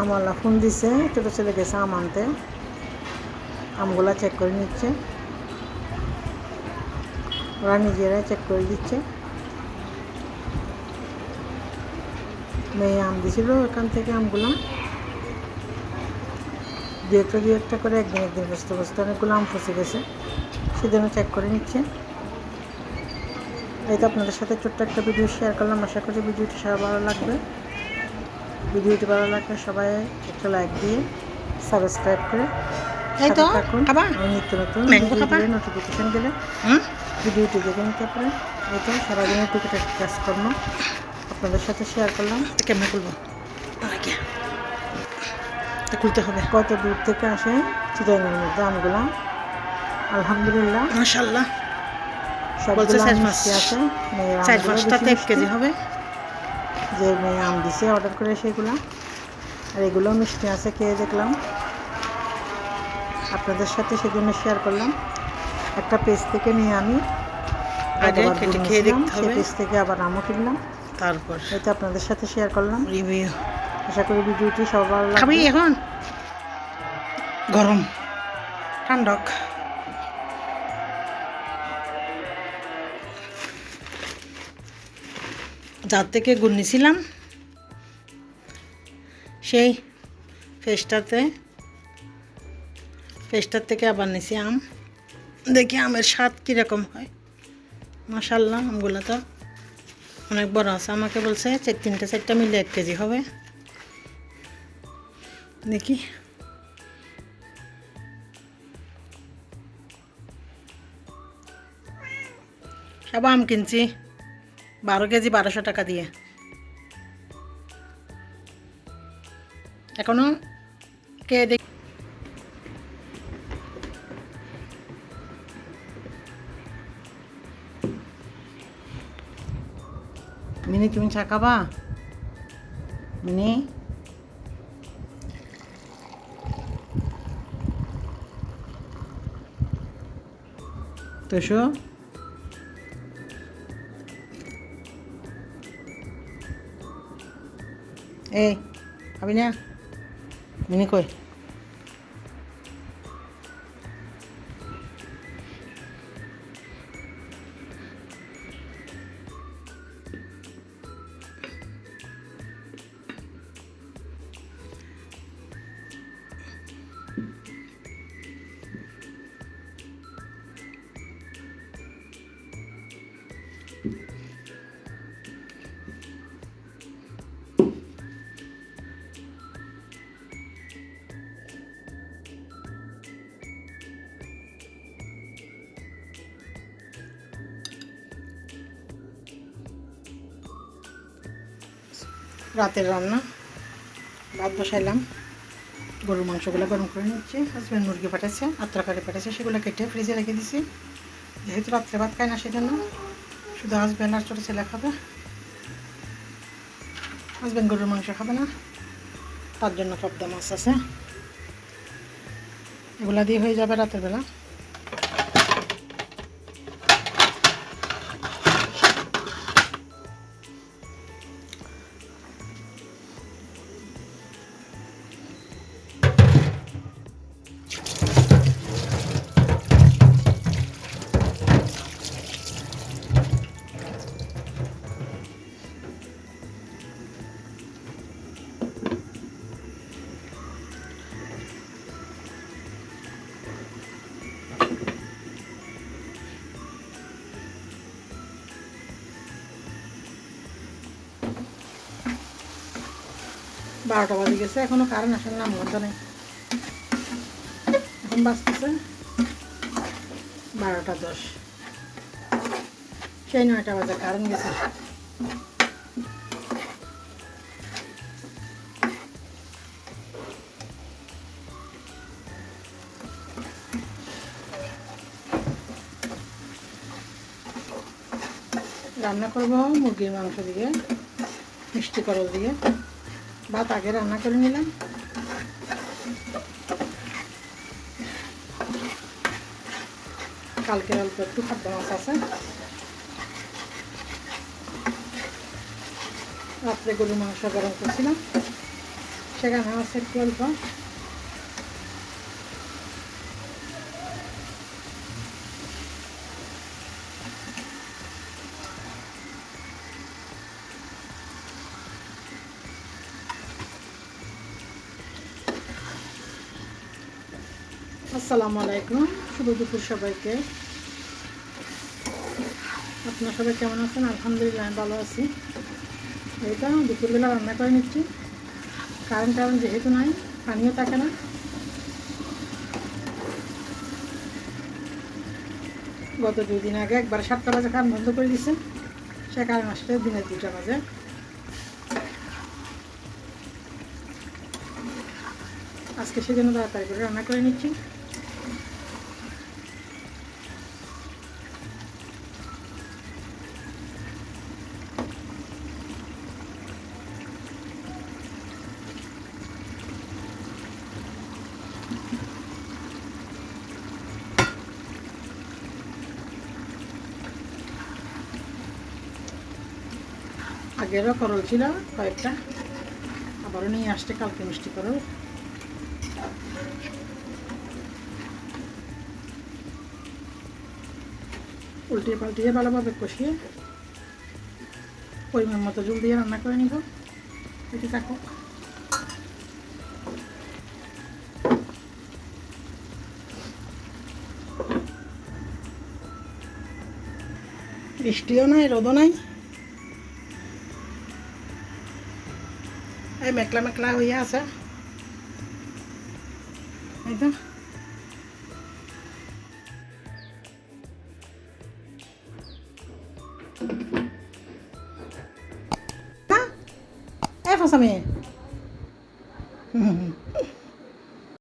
আমওয়ালা phone দিছে, ছোটো ছেলে গেছে আম আনতে, আমগুলা চেক করে নিচ্ছে, ওরা নিজেরাই চেক করে দিচ্ছে। মেয়ে আম দিছিল এখান থেকে, আমগুলা দু একটা করে একদিন বসতে বসতে অনেকগুলো আম ফসে গেছে, সেজন্য চেক করে নিচ্ছে। এই তো আপনাদের সাথে ছোট্ট একটা ভিডিও শেয়ার করলাম। আশা করি ভিডিওটি সবার ভালো লাগবে। ভিডিওটি ভালো লাগলে সবাই একটা লাইক দিয়ে সাবস্ক্রাইব করে সাথে থাকুন। আমি নিত্য নতুন ভিডিও দিলে নোটিফিকেশান দিলে ভিডিওটি দেখে নিতে পারেন। এই তো সারাদিনের টুকিটাকি কাজকর্ম আপনাদের সাথে শেয়ার করলাম। কেমন করবো খুলতে হবে। কত দূর থেকে আসে চিটাগাংয়ের মধ্যে আমগুলা, আলহামদুলিল্লাহ মাশাআল্লাহ সবগুলো মিষ্টি আছে। মেয়ের আমগুলো 1 কেজি হবে, যে মেয়ে আম দিছে অর্ডার করে সেগুলো, আর এগুলো মিষ্টি আছে, খেয়ে দেখলাম আপনাদের সাথে, সেজন্য শেয়ার করলাম। একটা পেজ থেকে নিয়ে আমি খেয়ে দেখতে হবে, সেই পেজ থেকে আবার আমও কিনলাম, তারপর এটা আপনাদের সাথে শেয়ার করলাম। রিভিউ। আশা করি ভিডিওটি সবার ভালো লাগবে। খাবি এখন গরম ঠান্ডক। যার থেকে গুড় নিছিলাম সেই ফেস্টার থেকে আবার নিছি আম, দেখি আমের স্বাদ কীরকম হয়। মাশাআল্লাহ আমগুলো তো অনেক বড় আছে, আমাকে বলছে 3-4টা মিলে 1 কেজি হবে। দেখি সব আম কিনছি 12 কেজি 1200 টাকা দিয়ে, এখনো কে দেখ। মিনি তুমি চা খাবা? মিনি তোষো এই খাবি না? মিনি কই? রাতের রান্না, ভাত বসাইলাম, গরুর মাংসগুলো গরম করে নিচ্ছি। হাজব্যান্ড মুরগি পাঠাচ্ছে আর তরকারি পাঠাচ্ছে, সেগুলো কেটে ফ্রিজে রেখে দিছি। যেহেতু রাত্রে ভাত খায় না সেজন্য শুধু হাজব্যান্ড আর ছোটো ছেলে খাবে। হাজব্যান্ড গরুর মাংস খাবে না, তার জন্য পাবদা মাছ আছে, এগুলা দিয়ে হয়ে যাবে রাতের বেলা। বারোটা বাজে গেছে, এখনো কারেন্ট আসার নাম গন্ধ নেই। এখন বাজতেছে 12টা 10, সেই 9টা বাজে কারেন্ট গেছে। রান্না করবো মুরগির মাংস দিয়ে, মিষ্টি করল দিয়ে। ভাত আগে রান্না করে নিলাম, কালকের অল্প একটু খাদ্য মাছ আছে, রাত্রে গরুর মাংস গরম করছিলাম, সেখানে আছে একটু অল্প। আসসালামু আলাইকুম, শুভ দুপুর সবাইকে। আপনারা সবাই কেমন আছেন? আলহামদুলিল্লাহ আমি ভালো আছি। এইটা দুপুরবেলা রান্না করে নিচ্ছি। কারেন্ট যেহেতু নাই, পানিও থাকে না। গত 2 দিন আগে একবার 7টা বাজে কারেন্ট বন্ধ করে দিচ্ছে, সে কারেন্ট আসলে দিনের 2টা বাজে। আজকে সেজন্য তাড়াতাড়ি করে রান্না করে নিচ্ছি। আগেরও করল ছিল কয়েকটা, আবারও নিয়ে আসতে কালকে মিষ্টি করল। উল্টিয়ে পাল্টিয়ে ভালোভাবে কষিয়ে পরিমাণ মতো জল দিয়ে রান্না করে নিব। এটি থাকুক। বৃষ্টিও নাই, রোদও নাই, এই মেঘলা মেঘলা হয়ে আছে। এই তো ফসামি